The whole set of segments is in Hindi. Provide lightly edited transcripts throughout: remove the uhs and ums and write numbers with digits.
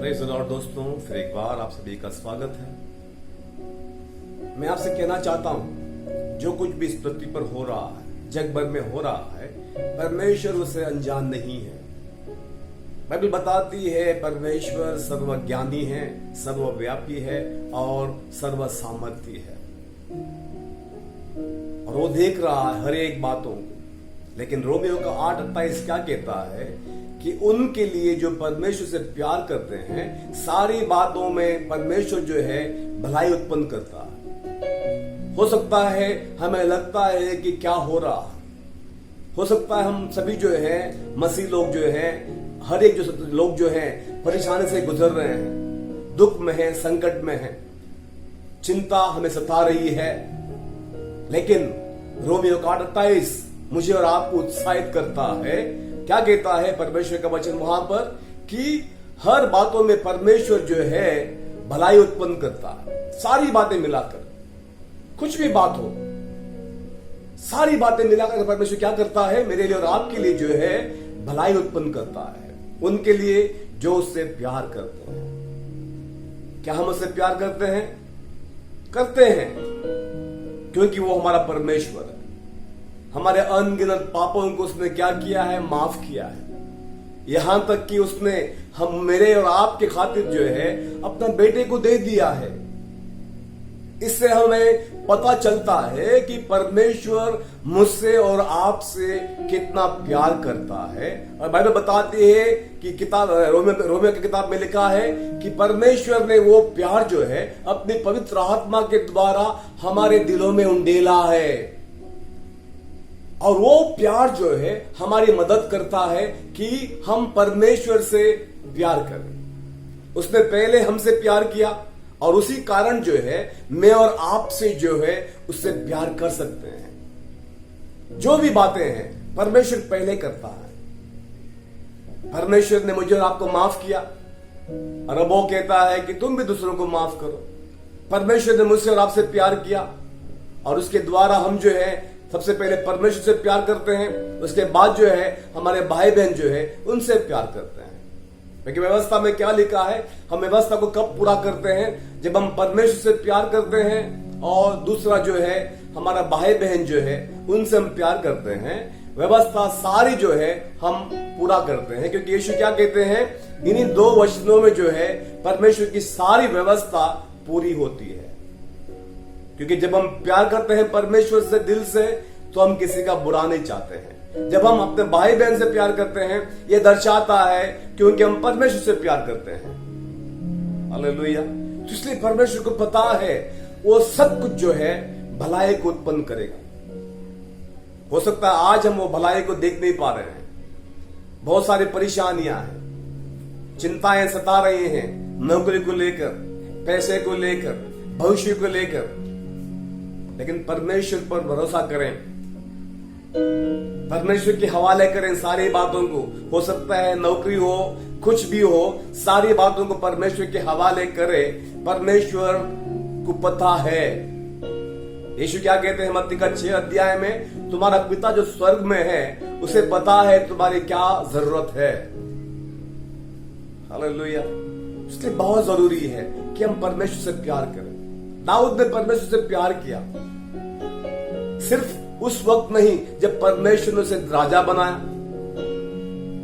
प्रेज़ द लॉर्ड दोस्तों, फिर एक बार आप सभी का स्वागत है। मैं आपसे कहना चाहता हूं, जो कुछ भी इस पृथ्वी पर हो रहा है, जग भर में हो रहा है, परमेश्वर उसे अनजान नहीं है। बाइबल बताती है परमेश्वर सर्वज्ञानी है, सर्वव्यापी है और सर्वसामर्थी है, और वो देख रहा है हर एक बातों को। लेकिन रोमियो का 8:28 क्या कहता है कि उनके लिए जो परमेश्वर से प्यार करते हैं, सारी बातों में परमेश्वर जो है भलाई उत्पन्न करता है। हो सकता है हमें लगता है कि क्या हो रहा है, हो सकता है हम सभी जो है मसीह लोग जो है, हर एक जो लोग जो है परेशानी से गुजर रहे हैं, दुख में है, संकट में है, चिंता हमें सता रही है। लेकिन रोमियो का 8:28 मुझे और आपको उत्साहित करता है। क्या कहता है परमेश्वर का वचन वहां पर कि हर बातों में परमेश्वर जो है भलाई उत्पन्न करता है। सारी बातें मिलाकर, कुछ भी बात हो, सारी बातें मिलाकर परमेश्वर क्या करता है, मेरे लिए और आपके लिए जो है भलाई उत्पन्न करता है, उनके लिए जो उससे प्यार करते हैं। क्या हम उससे प्यार करते हैं? करते हैं, क्योंकि वो हमारा परमेश्वर है। हमारे अनगिनत पापों को उसने क्या किया है? माफ किया है। यहां तक कि उसने हम मेरे और आपके खातिर जो है अपना बेटे को दे दिया है। इससे हमें पता चलता है कि परमेश्वर मुझसे और आपसे कितना प्यार करता है। और बाइबल बताती है कि किताब रोमियो की किताब में लिखा है कि परमेश्वर ने वो प्यार जो है अपनी पवित्र आत्मा के द्वारा हमारे दिलों में उंडेला है, और वो प्यार जो है हमारी मदद करता है कि हम परमेश्वर से प्यार करें। उसने पहले हमसे प्यार किया और उसी कारण जो है मैं और आपसे जो है उससे प्यार कर सकते हैं। जो भी बातें हैं परमेश्वर पहले करता है। परमेश्वर ने मुझे और आपको माफ किया, और अब वो कहता है कि तुम भी दूसरों को माफ करो। परमेश्वर ने मुझसे और आपसे प्यार किया, और उसके द्वारा हम जो है सबसे पहले परमेश्वर से प्यार करते हैं, उसके बाद जो है हमारे भाई बहन जो है उनसे प्यार करते हैं। क्योंकि व्यवस्था में क्या लिखा है, हम व्यवस्था को कब पूरा करते हैं? जब हम परमेश्वर से प्यार करते हैं, और दूसरा जो है हमारा भाई बहन जो है उनसे हम प्यार करते हैं। व्यवस्था सारी जो है हम पूरा करते हैं, क्योंकि यीशु क्या कहते हैं, इन्हीं 2 वचनों में जो है परमेश्वर की सारी व्यवस्था पूरी होती है। क्योंकि जब हम प्यार करते हैं परमेश्वर से दिल से, तो हम किसी का बुरा नहीं चाहते हैं। जब हम अपने भाई बहन से प्यार करते हैं, यह दर्शाता है क्योंकि हम परमेश्वर से प्यार करते हैं। हालेलुया। तो इसलिए परमेश्वर को पता है वो सब कुछ जो है भलाई को उत्पन्न करेगा। हो सकता है आज हम वो भलाई को देख नहीं पा रहे हैं, बहुत सारी परेशानियां हैं, चिंताएं सता रही हैं, नौकरी को लेकर, पैसे को लेकर, भविष्य को लेकर। लेकिन परमेश्वर पर भरोसा करें, परमेश्वर के हवाले करें सारी बातों को। हो सकता है नौकरी हो, कुछ भी हो, सारी बातों को परमेश्वर के हवाले करें। परमेश्वर को पता है। यीशु क्या कहते हैं मत्ती का 6 अध्याय में, तुम्हारा पिता जो स्वर्ग में है उसे पता है तुम्हारी क्या जरूरत है। हालेलुया। इसलिए बहुत जरूरी है कि हम परमेश्वर से प्यार करें। दाऊद ने परमेश्वर से प्यार किया, सिर्फ उस वक्त नहीं जब परमेश्वर ने उसे राजा बनाया।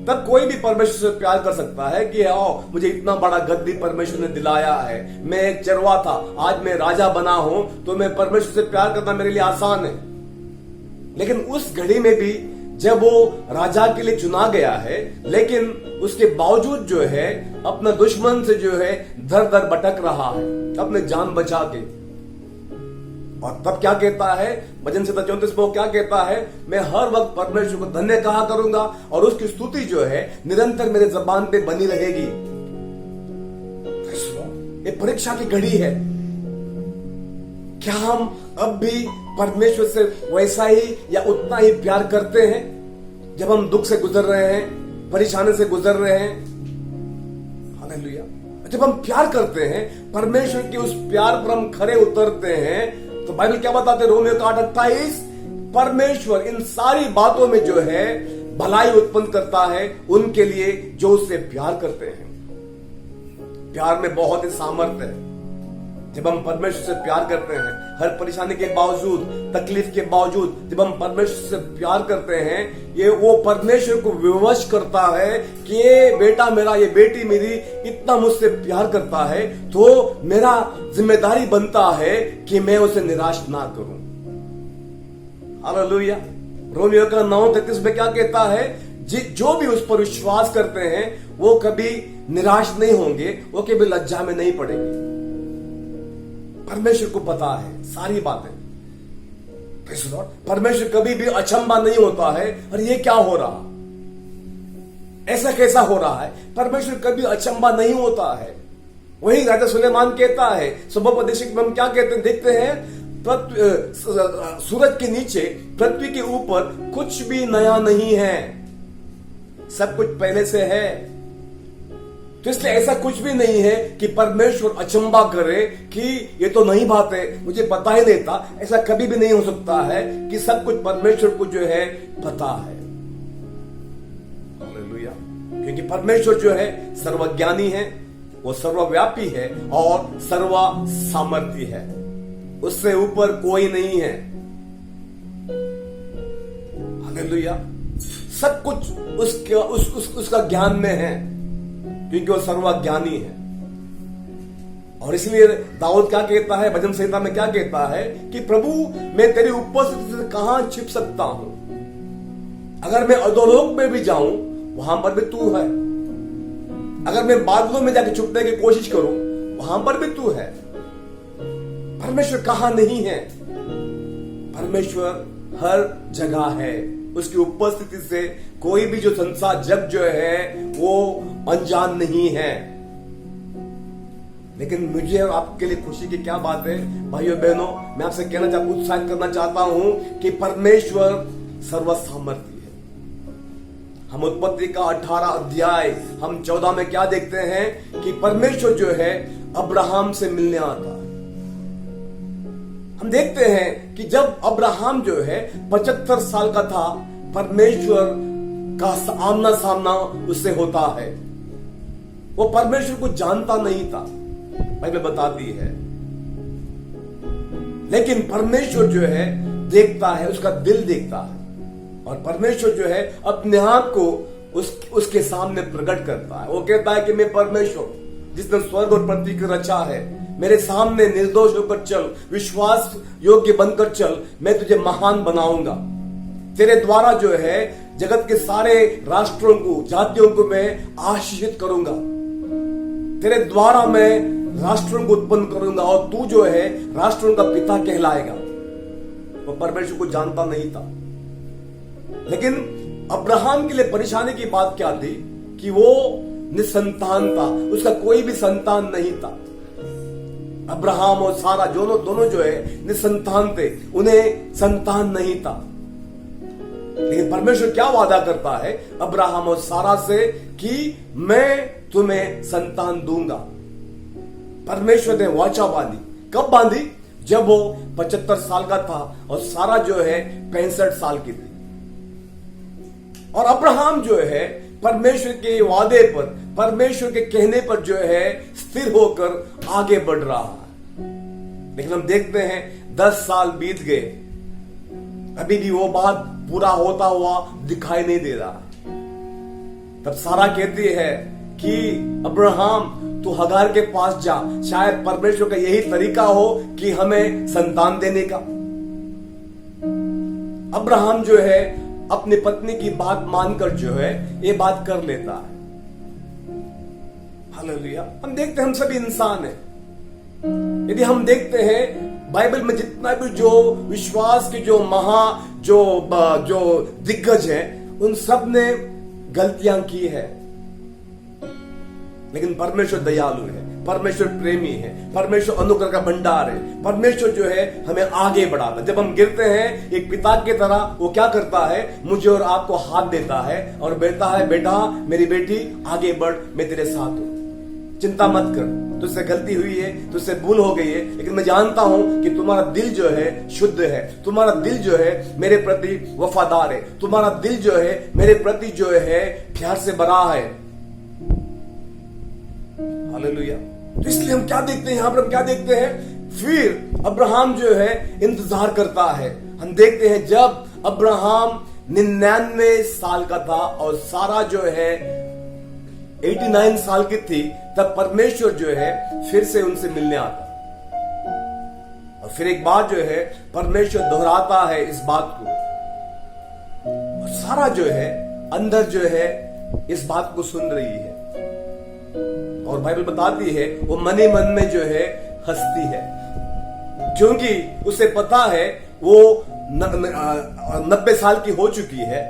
तब कोई भी परमेश्वर से प्यार कर सकता है कि आओ, मुझे इतना बड़ा गद्दी परमेश्वर ने दिलाया है, मैं एक चरवा था, आज मैं राजा बना हूं, तो मैं परमेश्वर से प्यार करना मेरे लिए आसान है। लेकिन उस घड़ी में भी जब वो राजा के लिए चुना गया है, लेकिन उसके बावजूद जो है अपना दुश्मन से जो है दर दर भटक रहा है अपने जान बचा के। और तब क्या कहता है भजन 34 में, क्या कहता है, मैं हर वक्त परमेश्वर को धन्य कहा करूंगा, और उसकी स्तुति जो है निरंतर मेरे जबान पे बनी रहेगी। ये परीक्षा की घड़ी है। क्या हम अब भी परमेश्वर से वैसा ही या उतना ही प्यार करते हैं जब हम दुख से गुजर रहे हैं, परेशानी से गुजर रहे हैं? हालेलुया। जब हम प्यार करते हैं परमेश्वर के, उस प्यार पर हम खरे उतरते हैं, तो बाइबल क्या बताते हैं रोमियो का 8:28, परमेश्वर इन सारी बातों में जो है भलाई उत्पन्न करता है उनके लिए जो उससे प्यार करते हैं। प्यार में बहुत ही सामर्थ्य है। जब हम परमेश्वर से प्यार करते हैं, हर परेशानी के बावजूद, तकलीफ के बावजूद, जब हम परमेश्वर से प्यार करते हैं, ये वो परमेश्वर को विवश करता है कि ये बेटा मेरा, ये बेटी मेरी इतना मुझसे प्यार करता है, तो मेरा जिम्मेदारी बनता है कि मैं उसे निराश ना करूं। हालेलुया। रोमियो का 9:33 में क्या कहता है? जो भी उस पर विश्वास करते हैं वो कभी निराश नहीं होंगे, वो कभी लज्जा में नहीं पड़ेंगे। परमेश्वर को पता है सारी बातें। परमेश्वर कभी भी अचंभा नहीं होता है, और ये क्या हो रहा, ऐसा कैसा हो रहा है। परमेश्वर कभी अचंभा नहीं होता है। वही राजा सुलेमान कहता है, सुबोपदेशक में हम क्या कहते हैं, देखते हैं, सूरज के नीचे, पृथ्वी के ऊपर कुछ भी नया नहीं है, सब कुछ पहले से है। तो इसलिए ऐसा कुछ भी नहीं है कि परमेश्वर अचंभा करे कि ये तो नई बात है, मुझे पता ही नहीं था। ऐसा कभी भी नहीं हो सकता है कि सब कुछ परमेश्वर को जो है पता है। हालेलुया। क्योंकि परमेश्वर जो है सर्वज्ञानी है, वो सर्वव्यापी है और सर्व सामर्थी है। उससे ऊपर कोई नहीं है। हालेलुया। सब कुछ उसका ज्ञान में है, क्योंकि वो सर्वज्ञानी है। और इसलिए दाऊद क्या कहता है, भजन संहिता में क्या कहता है कि प्रभु मैं तेरी उपस्थिति से कहां छिप सकता हूं? अगर मैं अधोलोक में भी जाऊं, वहां पर भी तू है। अगर मैं बादलों में जाके छुपने की कोशिश करूं, वहां पर भी तू है। परमेश्वर कहां नहीं है? परमेश्वर हर जगह है। उसकी उपस्थिति से कोई भी जो संसार जग जो है वो अनजान नहीं है। लेकिन मुझे और आपके लिए खुशी की क्या बात है, भाइयों बहनों, मैं आपसे उत्साहित करना चाहता हूं कि परमेश्वर सर्वसामर्थी है। हम उत्पत्ति का 18 अध्याय हम 14 में क्या देखते हैं कि परमेश्वर जो है अब्राहम से मिलने आता है। हम देखते हैं कि जब अब्राहम जो है 75 साल का था, परमेश्वर का आमना सामना उससे होता है। वो परमेश्वर को जानता नहीं था, बाइबल बताती है। लेकिन परमेश्वर जो है देखता है, उसका दिल देखता है। और परमेश्वर जो है अपने आप को उसके सामने प्रकट करता है। वो कहता है कि मैं परमेश्वर जिसने स्वर्ग और पृथ्वी को रचा है, मेरे सामने निर्दोष होकर चल, विश्वास योग्य बनकर चल, मैं तुझे महान बनाऊंगा। तेरे द्वारा जो है जगत के सारे राष्ट्रों को, जातियों को मैं आशीषित करूंगा। तेरे द्वारा मैं राष्ट्रों को उत्पन्न करूंगा और तू जो है राष्ट्रों का पिता कहलाएगा। वो परमेश्वर को जानता नहीं था। लेकिन अब्राहम के लिए परेशानी की बात क्या थी कि वो निसंतान था, उसका कोई भी संतान नहीं था। अब्राहम और सारा दोनों जो है निसंतान थे, उन्हें संतान नहीं था। लेकिन परमेश्वर क्या वादा करता है अब्राहम और सारा से कि मैं तुम्हें संतान दूंगा। परमेश्वर ने वाचा बांधी। कब बांधी? जब वो 75 साल का था और सारा जो है 65 साल की थी। और अब्राहम जो है परमेश्वर के वादे पर, परमेश्वर के कहने पर जो है स्थिर होकर आगे बढ़ रहा है। लेकिन हम देखते हैं 10 साल बीत गए, अभी भी वो बात पूरा होता हुआ दिखाई नहीं दे रहा। तब सारा कहती है कि अब्राहम तू हगार के पास जा, शायद परमेश्वर का यही तरीका हो कि हमें संतान देने का। अब्राहम जो है अपनी पत्नी की बात मानकर जो है ये बात कर लेता है। हालेलुया। हम देखते हैं हम सभी इंसान हैं। यदि हम देखते हैं बाइबल में जितना भी जो विश्वास के जो दिग्गज है, उन सब ने गलतियां की है। लेकिन परमेश्वर दयालु है, परमेश्वर प्रेमी है, परमेश्वर अनुग्रह का भंडार है। परमेश्वर जो है हमें आगे बढ़ाता है। जब हम गिरते हैं एक पिता की तरह वो क्या करता है, मुझे और आपको हाथ देता है और कहता है बेटा मेरी बेटी आगे बढ़, मैं तेरे साथ हूं, चिंता मत कर, तुझसे गलती हुई है, तुझसे भूल हो गई है, लेकिन मैं जानता हूं कि तुम्हारा दिल जो है शुद्ध है, तुम्हारा दिल जो है मेरे प्रति वफादार है, तुम्हारा दिल जो है मेरे प्रति जो है प्यार से भरा है। हालेलुया। तो इसलिए हम क्या देखते हैं, यहां पर हम क्या देखते हैं, फिर अब्राहम जो है इंतजार करता है। हम देखते हैं जब अब्राहम 99 साल का था और सारा जो है 89 साल की थी, तब परमेश्वर जो है फिर से उनसे मिलने आता। और फिर एक बात जो है परमेश्वर दोहराता है इस बात को, और सारा जो है अंदर जो है इस बात को सुन रही है। और बाइबल बताती है वो मन ही मन में जो है हंसती है, क्योंकि उसे पता है वो 90 साल की हो चुकी है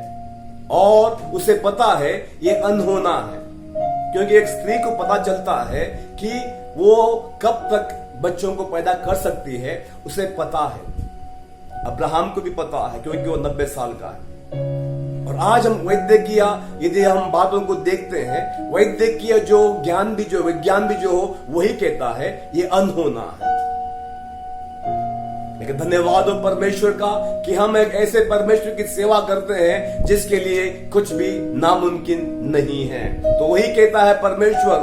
और उसे पता है ये अनहोना है। क्योंकि एक स्त्री को पता चलता है कि वो कब तक बच्चों को पैदा कर सकती है, उसे पता है। अब्राहम को भी पता है क्योंकि वो 90 साल का है। और आज हम वैद्यकीय यदि हम बातों को देखते हैं, वैद्यकीय जो ज्ञान भी जो विज्ञान भी जो हो वही कहता है ये अनहोना है। लेकिन धन्यवाद हो परमेश्वर का कि हम एक ऐसे परमेश्वर की सेवा करते हैं जिसके लिए कुछ भी नामुमकिन नहीं है। तो वही कहता है परमेश्वर,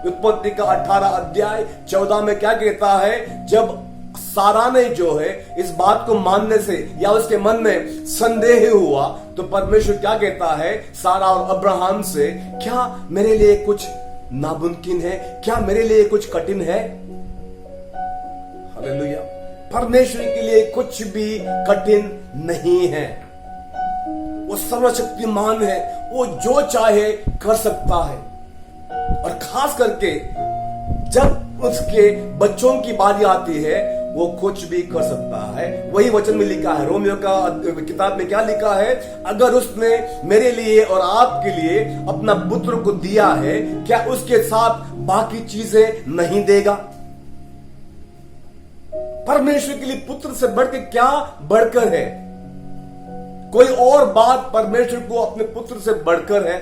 उत्पत्ति का 18 अध्याय 14 में क्या कहता है, जब सारा ने जो है इस बात को मानने से या उसके मन में संदेह हुआ तो परमेश्वर क्या कहता है सारा और अब्राहम से, क्या मेरे लिए कुछ नामुमकिन है, क्या मेरे लिए कुछ कठिन है। हालेलुया। परमेश्वर के लिए कुछ भी कठिन नहीं है। वो सर्वशक्तिमान है, वो जो चाहे कर सकता है। और खास करके जब उसके बच्चों की बारी आती है वो कुछ भी कर सकता है। वही वचन में लिखा है, रोमियो का किताब में क्या लिखा है, अगर उसने मेरे लिए और आपके लिए अपना पुत्र को दिया है, क्या उसके साथ बाकी चीजें नहीं देगा। परमेश्वर के लिए पुत्र से बढ़ के क्या बढ़कर है, कोई और बात परमेश्वर को अपने पुत्र से बढ़कर है,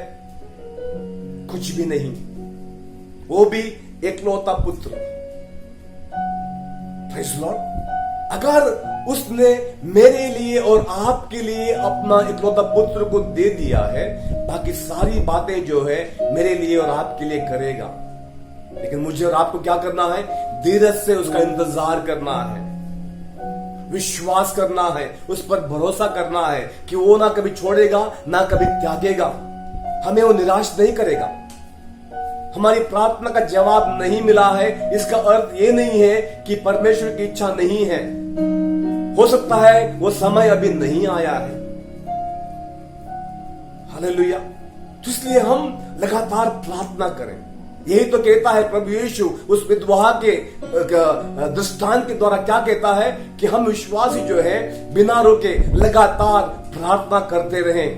कुछ भी नहीं। वो भी एकलौता पुत्र। Praise Lord. अगर उसने मेरे लिए और आपके लिए अपना एकलौता पुत्र को दे दिया है, बाकी सारी बातें जो है मेरे लिए और आपके लिए करेगा। लेकिन मुझे और आपको क्या करना है, धीरज से उसका इंतजार करना है, विश्वास करना है, उस पर भरोसा करना है कि वो ना कभी छोड़ेगा ना कभी त्यागेगा, हमें वो निराश नहीं करेगा। हमारी प्रार्थना का जवाब नहीं मिला है, इसका अर्थ ये नहीं है कि परमेश्वर की इच्छा नहीं है। हो सकता है वो समय अभी नहीं आया है। हालेलुया। तो इसलिए हम लगातार प्रार्थना करें। यही तो कहता है प्रभु यीशु उस विधवा के दृष्टांत के द्वारा, क्या कहता है कि हम विश्वासी जो है बिना रुके लगातार प्रार्थना करते रहें,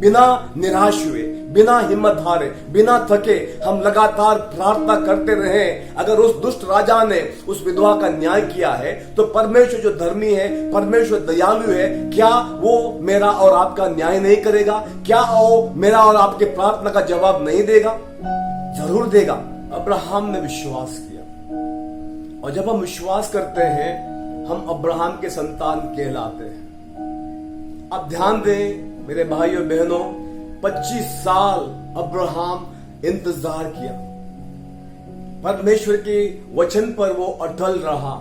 बिना निराश हुए, बिना हिम्मत हारे, बिना थके हम लगातार प्रार्थना करते रहें। अगर उस दुष्ट राजा ने उस विधवा का न्याय किया है तो परमेश्वर जो धर्मी है, परमेश्वर दयालु है, क्या वो मेरा और आपका न्याय नहीं करेगा? क्या वो मेरा और आपके प्रार्थना का जवाब नहीं देगा? जरूर देगा। अब्राहम ने विश्वास किया, और जब हम विश्वास करते हैं हम अब्राहम के संतान कहलाते हैं। अब ध्यान दें मेरे भाइयों बहनों, 25 साल अब्राहम इंतजार किया, परमेश्वर के वचन पर वो अटल रहा,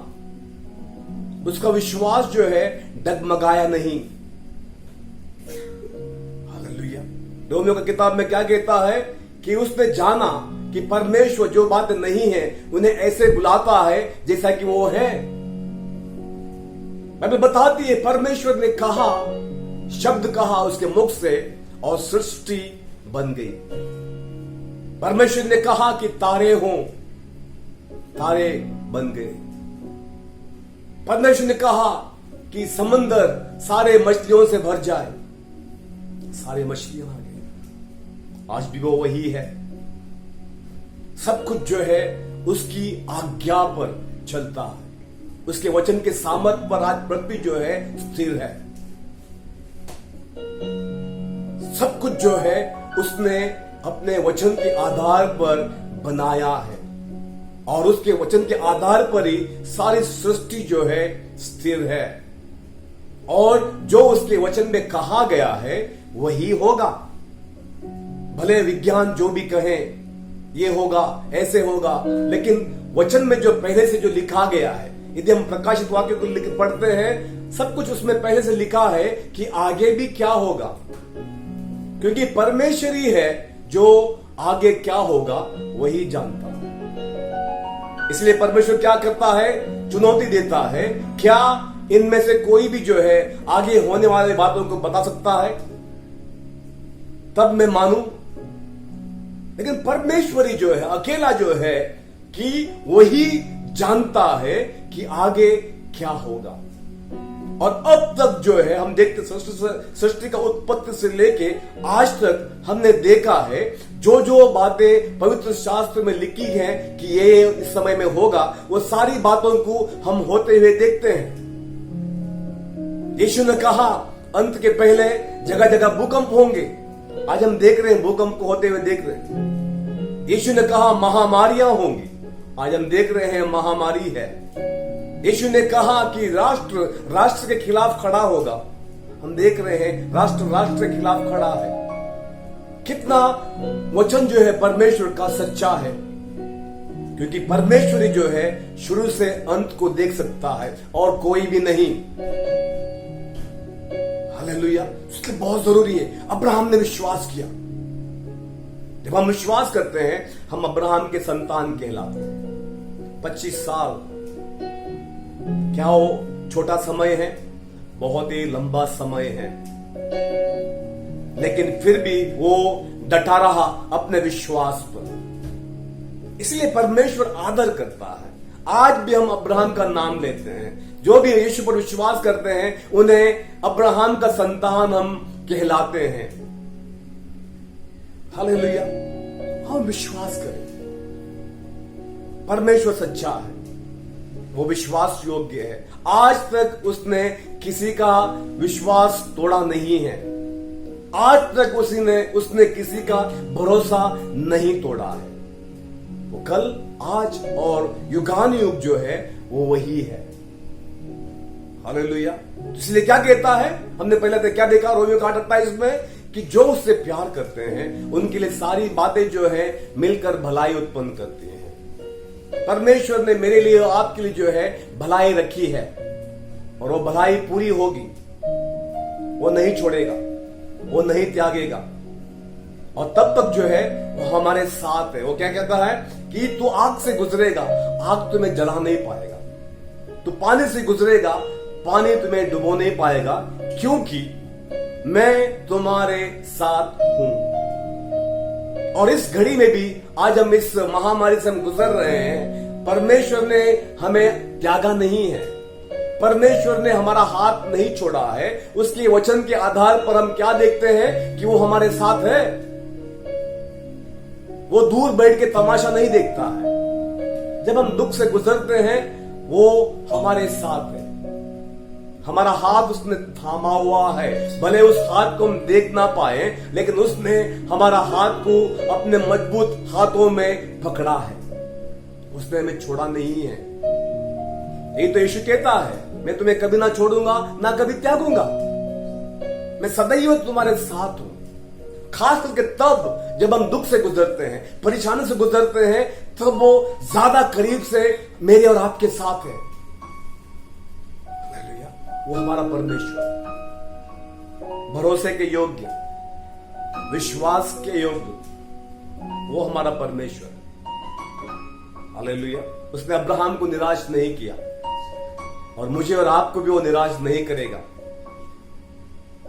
उसका विश्वास जो है डगमगाया नहीं। हालेलुया। रोमियो की किताब में क्या कहता है कि उसने जाना कि परमेश्वर जो बात नहीं है उन्हें ऐसे बुलाता है जैसा कि वो है। बाइबल बताती है परमेश्वर ने कहा, शब्द कहा उसके मुख से और सृष्टि बन गई। परमेश्वर ने कहा कि तारे हों, तारे बन गए। परमेश्वर ने कहा कि समंदर सारे मछलियों से भर जाए, सारे मछलियां आ गई। आज भी वो वही है। सब कुछ जो है उसकी आज्ञा पर चलता है, उसके वचन के सामर्थ पर आज पृथ्वी जो है स्थिर है। सब कुछ जो है उसने अपने वचन के आधार पर बनाया है, और उसके वचन के आधार पर ही सारी सृष्टि जो है स्थिर है, और जो उसके वचन में कहा गया है वही होगा। भले विज्ञान जो भी कहे, ये होगा, ऐसे होगा, लेकिन वचन में जो पहले से जो लिखा गया है, यदि हम प्रकाशित वाक्य को पढ़ते हैं, सब कुछ उसमें पहले से लिखा है कि आगे भी क्या होगा, क्योंकि परमेश्वर ही है जो आगे क्या होगा वही जानता है। इसलिए परमेश्वर क्या करता है, चुनौती देता है, क्या इनमें से कोई भी जो है आगे होने वाली बातों को बता सकता है, तब मैं मानूं। लेकिन परमेश्वर ही जो है, अकेला जो है कि वही जानता है कि आगे क्या होगा। और अब तक जो है हम देखते सृष्टि का उत्पत्ति से लेके आज तक हमने देखा है जो जो बातें पवित्र शास्त्र में लिखी हैं कि ये इस समय में होगा, वो सारी बातों को हम होते हुए देखते हैं। यीशु ने कहा अंत के पहले जगह जगह भूकंप होंगे, आज हम देख रहे हैं भूकंप को होते हुए देख रहे हैं। यीशु ने कहा महामारियां होंगी, आज हम देख रहे हैं महामारी है। यीशु ने कहा कि राष्ट्र राष्ट्र के खिलाफ खड़ा होगा, हम देख रहे हैं राष्ट्र राष्ट्र के खिलाफ खड़ा है। कितना वचन जो है परमेश्वर का सच्चा है, क्योंकि परमेश्वर जो है शुरू से अंत को देख सकता है और कोई भी नहीं। हालेलुया, इसलिए बहुत जरूरी है। अब्राहम ने विश्वास किया। जब हम विश्वास करते हैं हम अब्राहम के संतान कहलाते हैं। 25 साल क्या वो छोटा समय है? बहुत ही लंबा समय है, लेकिन फिर भी वो डटा रहा अपने विश्वास पर। इसलिए परमेश्वर आदर करता है। आज भी हम अब्राहम का नाम लेते हैं, जो भी यीशु पर विश्वास करते हैं उन्हें अब्राहम का संतान हम कहलाते हैं। हालेलुया, हम विश्वास करें परमेश्वर सच्चा है, वो विश्वास योग्य है। आज तक उसने किसी का विश्वास तोड़ा नहीं है, आज तक उसने किसी का भरोसा नहीं तोड़ा है। वो कल, आज और युगान युग जो है वो वही है। हालेलुया, इसलिए क्या कहता है, हमने पहले क्या देखा रोमियो 8:28 में, कि जो उससे प्यार करते हैं उनके लिए सारी बातें जो है मिलकर भलाई उत्पन्न करती हैं। परमेश्वर ने मेरे लिए और आपके लिए जो है भलाई रखी है, और वो भलाई पूरी होगी। वो नहीं छोड़ेगा, वो नहीं त्यागेगा, और तब तक जो है वो हमारे साथ है। वो क्या कहता है कि तू आग से गुजरेगा, आग तुम्हें जला नहीं पाएगा। तू पानी से गुजरेगा, पानी तुम्हें डुबो नहीं पाएगा, क्योंकि मैं तुम्हारे साथ हूं। और इस घड़ी में भी आज हम इस महामारी से हम गुजर रहे हैं, परमेश्वर ने हमें त्यागा नहीं है, परमेश्वर ने हमारा हाथ नहीं छोड़ा है। उसके वचन के आधार पर हम क्या देखते हैं कि वो हमारे साथ है। वो दूर बैठ के तमाशा नहीं देखता है। जब हम दुख से गुजरते हैं वो हमारे साथ है, हमारा हाथ उसने थामा हुआ है। भले उस हाथ को हम देख ना पाए, लेकिन उसने हमारा हाथ को अपने मजबूत हाथों में पकड़ा है, उसने हमें छोड़ा नहीं है। यही तो यीशु कहता है, मैं तुम्हें कभी ना छोड़ूंगा ना कभी त्यागूंगा, मैं सदैव तुम्हारे साथ हूं। खास करके तब जब हम दुख से गुजरते हैं, परेशानी से गुजरते हैं, तब वो ज्यादा करीब से मेरे और आपके साथ है। वो हमारा परमेश्वर, भरोसे के योग्य, विश्वास के योग्य, वो हमारा परमेश्वर। हालेलुया, उसने अब्राहम को निराश नहीं किया, और मुझे और आपको भी वो निराश नहीं करेगा।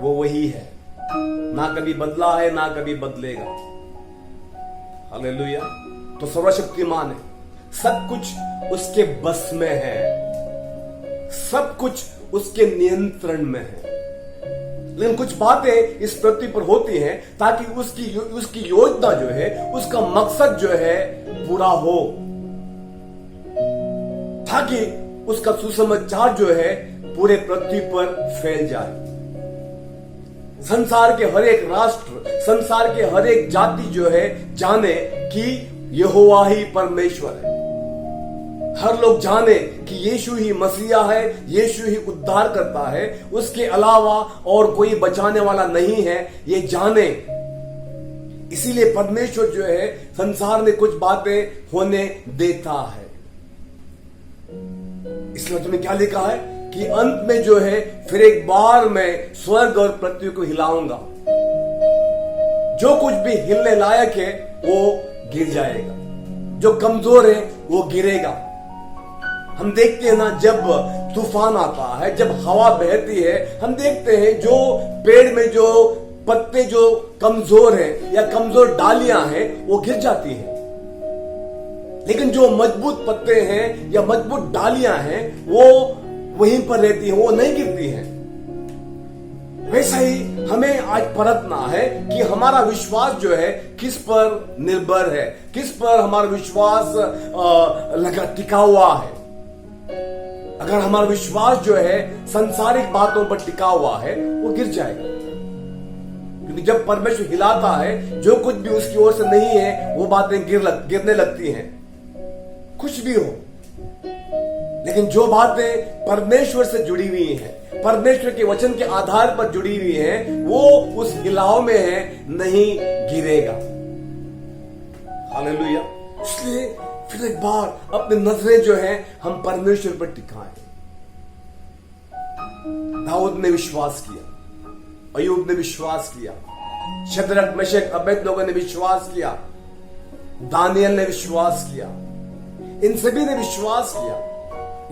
वो वही है, ना कभी बदला है ना कभी बदलेगा। हालेलुया, तो सर्वशक्तिमान है, सब कुछ उसके बस में है, सब कुछ उसके नियंत्रण में है। लेकिन कुछ बातें इस पृथ्वी पर होती हैं ताकि उसकी योजना जो है, उसका मकसद जो है पूरा हो, ताकि उसका सुसमाचार जो है पूरे पृथ्वी पर फैल जाए। संसार के हर एक राष्ट्र, संसार के हर एक जाति जो है जाने कि यहोवा ही परमेश्वर है। हर लोग जाने कि यीशु ही मसीहा है, यीशु ही उद्धार करता है, उसके अलावा और कोई बचाने वाला नहीं है, ये जाने। इसीलिए परमेश्वर जो है संसार में कुछ बातें होने देता है। इसलिए तुमने क्या लिखा है कि अंत में जो है फिर एक बार मैं स्वर्ग और पृथ्वी को हिलाऊंगा, जो कुछ भी हिलने लायक है वो गिर जाएगा, जो कमजोर है वो गिरेगा। हम देखते हैं ना, जब तूफान आता है, जब हवा बहती है, हम देखते हैं जो पेड़ में जो पत्ते जो कमजोर हैं या कमजोर डालियां हैं वो गिर जाती हैं, लेकिन जो मजबूत पत्ते हैं या मजबूत डालियां हैं वो वहीं पर रहती हैं, वो नहीं गिरती हैं। वैसा ही हमें आज परखना है कि हमारा विश्वास जो है किस पर निर्भर है, किस पर हमारा विश्वास टिका हुआ है। अगर हमारा विश्वास जो है संसारिक बातों पर टिका हुआ है वो गिर जाएगा, क्योंकि जब परमेश्वर हिलाता है जो कुछ भी उसकी ओर से नहीं है वो बातें गिरने लगती हैं, कुछ भी हो। लेकिन जो बातें परमेश्वर से जुड़ी हुई हैं, परमेश्वर के वचन के आधार पर जुड़ी हुई हैं, वो उस हिलाव में है, नहीं गिरेगा। हालेलुया। इसलिए फिर एक बार अपनी नजरें जो है हम परमेश्वर पर टिकाएं। दाऊद ने विश्वास किया, अय्यूब ने विश्वास किया, शद्रक मेशक अबेदनगो ने विश्वास किया, दानियल ने विश्वास किया, इन सभी ने विश्वास किया,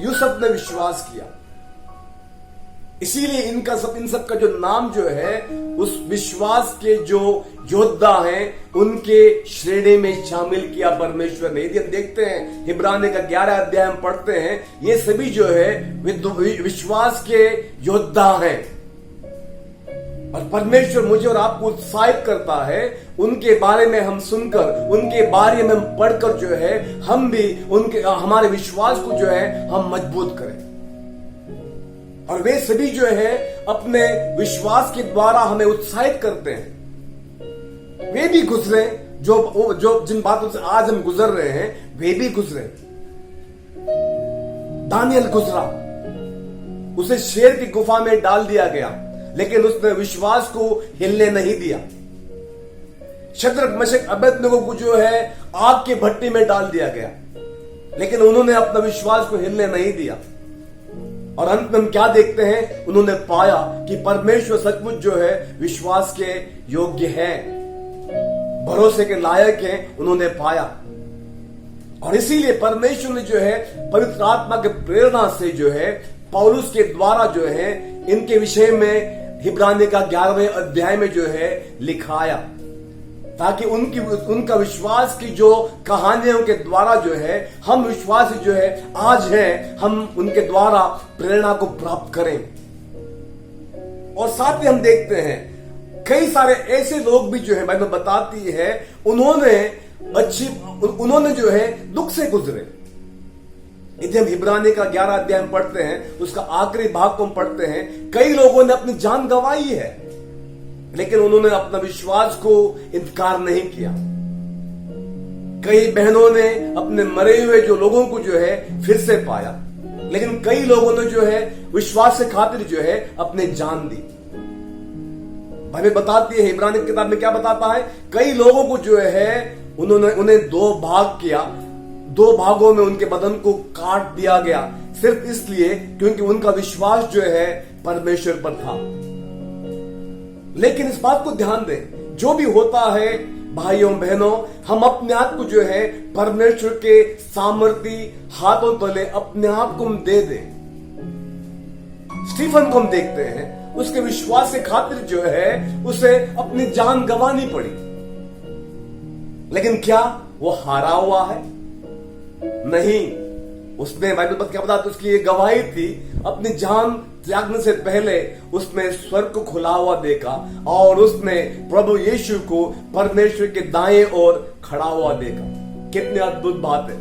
यूसुफ ने विश्वास किया। इसीलिए इन सब का जो नाम जो है उस विश्वास के जो योद्धा हैं उनके श्रेणी में शामिल किया परमेश्वर ने। यदि हम देखते हैं इब्रानी का 11 अध्याय हम पढ़ते हैं, ये सभी जो है विश्वास के योद्धा हैं। और परमेश्वर मुझे और आपको उत्साहित करता है, उनके बारे में हम सुनकर, उनके बारे में हम पढ़कर जो है हम भी हमारे विश्वास को जो है हम मजबूत करें। और वे सभी जो है अपने विश्वास के द्वारा हमें उत्साहित करते हैं। वे भी गुजरे जो जिन बातों से आज हम गुजर रहे हैं, वे भी गुजरे। दानियल गुजरा, उसे शेर की गुफा में डाल दिया गया, लेकिन उसने विश्वास को हिलने नहीं दिया। शद्रक मेशक अबेदनगो को जो है आग के भट्टी में डाल दिया गया, लेकिन उन्होंने अपना विश्वास को हिलने नहीं दिया। और अंत में हम क्या देखते हैं, उन्होंने पाया कि परमेश्वर सचमुच जो है विश्वास के योग्य है, भरोसे के लायक है, उन्होंने पाया। और इसीलिए परमेश्वर ने जो है पवित्र आत्मा के प्रेरणा से जो है पौलुस के द्वारा जो है इनके विषय में इब्रानी का 11वें अध्याय में जो है लिखाया, ताकि उनका विश्वास की जो कहानियों के द्वारा जो है हम विश्वासी जो है आज हैं, हम उनके द्वारा प्रेरणा को प्राप्त करें। और साथ ही हम देखते हैं कई सारे ऐसे लोग भी जो है बाइबल बताती है उन्होंने जो है दुख से गुजरे। यदि हम इब्रानी का 11 अध्याय पढ़ते हैं, उसका आखिरी भाग को हम पढ़ते हैं, कई लोगों ने अपनी जान गंवाई है, लेकिन उन्होंने अपना विश्वास को इनकार नहीं किया। कई बहनों ने अपने मरे हुए जो लोगों को जो है फिर से पाया, लेकिन कई लोगों ने जो है विश्वास के खातिर जो है अपने जान दी। बाइबल बताती है, इब्रानी की किताब में क्या बताता है, कई लोगों को जो है उन्हें 2 भाग किया, 2 भागों में उनके बदन को काट दिया गया, सिर्फ इसलिए क्योंकि उनका विश्वास जो है परमेश्वर पर था। लेकिन इस बात को ध्यान दें, जो भी होता है भाइयों बहनों, हम अपने आप को जो है परमेश्वर के सामर्थी हाथों तले अपने आप को हम दे दें। स्टीफन को हम देखते हैं, उसके विश्वास के खातिर जो है उसे अपनी जान गंवानी पड़ी, लेकिन क्या वो हारा हुआ है? नहीं। उसने बाइबल पर क्या बताता, उसकी ये गवाही थी, अपनी जान त्यागने से पहले उसने स्वर्ग को खुला हुआ देखा और उसने प्रभु यीशु को परमेश्वर के दाएं ओर खड़ा हुआ देखा। कितनी अद्भुत बात है।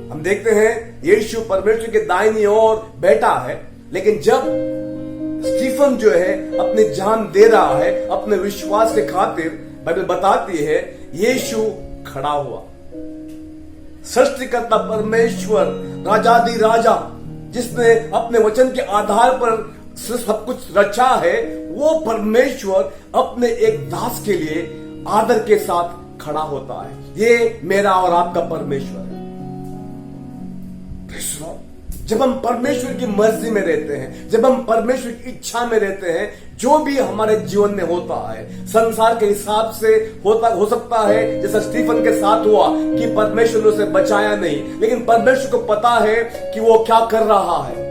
हम देखते हैं यीशु परमेश्वर के दाहिनी ओर बैठा है, लेकिन जब स्टीफन जो है अपनी जान दे रहा है अपने विश्वास के खातिर, बाइबल बताती है यीशु खड़ा हुआ। सृष्टिकर्ता परमेश्वर, राजाधिराजा, जिसने अपने वचन के आधार पर सब कुछ रचा है, वो परमेश्वर अपने एक दास के लिए आदर के साथ खड़ा होता है। ये मेरा और आपका परमेश्वर है। जब हम परमेश्वर की मर्जी में रहते हैं, जब हम परमेश्वर की इच्छा में रहते हैं, जो भी हमारे जीवन में होता है संसार के हिसाब से हो सकता है, जैसा स्टीफन के साथ हुआ कि परमेश्वर ने उसे बचाया नहीं, लेकिन परमेश्वर को पता है कि वो क्या कर रहा है।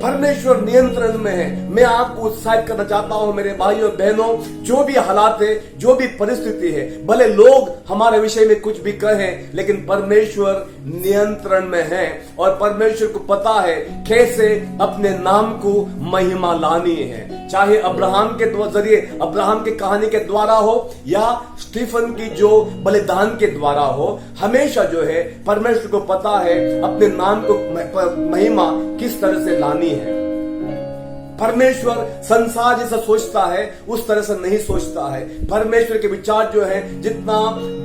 परमेश्वर नियंत्रण में है। मैं आपको उत्साहित करना चाहता हूं मेरे भाइयों बहनों, जो भी हालात है, जो भी परिस्थिति है, भले लोग हमारे विषय में कुछ भी कहें, लेकिन परमेश्वर नियंत्रण में है और परमेश्वर को पता है कैसे अपने नाम को महिमा लानी है। चाहे अब्राहम के जरिए, अब्राहम की कहानी के द्वारा हो या स्टीफन की जो बलिदान के द्वारा हो, हमेशा जो है परमेश्वर को पता है अपने नाम को महिमा किस तरह से लानी है। परमेश्वर संसार जैसा सोचता है उस तरह से नहीं सोचता है। परमेश्वर के विचार जो है, जितना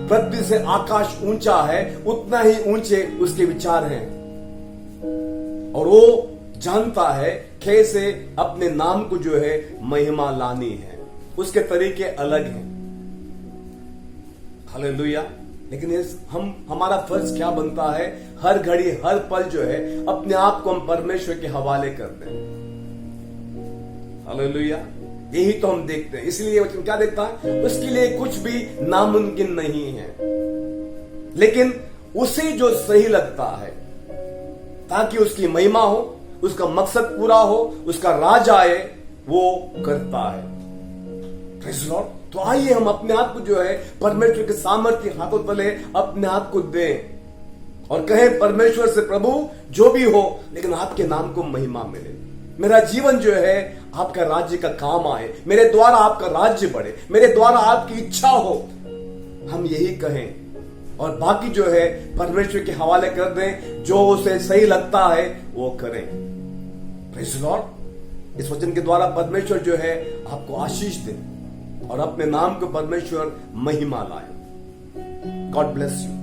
पृथ्वी से आकाश ऊंचा है उतना ही ऊंचे उसके विचार हैं, और वो जानता है कैसे अपने नाम को जो है महिमा लानी है। उसके तरीके अलग हैं। हालेलुया। लेकिन हमारा फर्ज क्या बनता है, हर घड़ी हर पल जो है अपने आप को हम परमेश्वर के हवाले करते हैं। हालेलुया। यही तो हम देखते हैं। इसलिए वचन क्या देखता है, उसके लिए कुछ भी नामुमकिन नहीं है, लेकिन उसे जो सही लगता है ताकि उसकी महिमा हो, उसका मकसद पूरा हो, उसका राज आए, वो करता है। Praise the Lord. तो आइए हम अपने आप को जो है परमेश्वर के सामर्थ्य हाथों तले अपने आप को दें और कहें परमेश्वर से, प्रभु जो भी हो लेकिन आपके नाम को महिमा मिले। मेरा जीवन जो है आपका राज्य का काम आए, मेरे द्वारा आपका राज्य बढ़े, मेरे द्वारा आपकी इच्छा हो। हम यही कहें और बाकी जो है परमेश्वर के हवाले कर दें। जो उसे सही लगता है वो करें। Praise the Lord. इस वचन के द्वारा परमेश्वर जो है आपको आशीष दे और अपने नाम को परमेश्वर महिमा लाए। God bless you.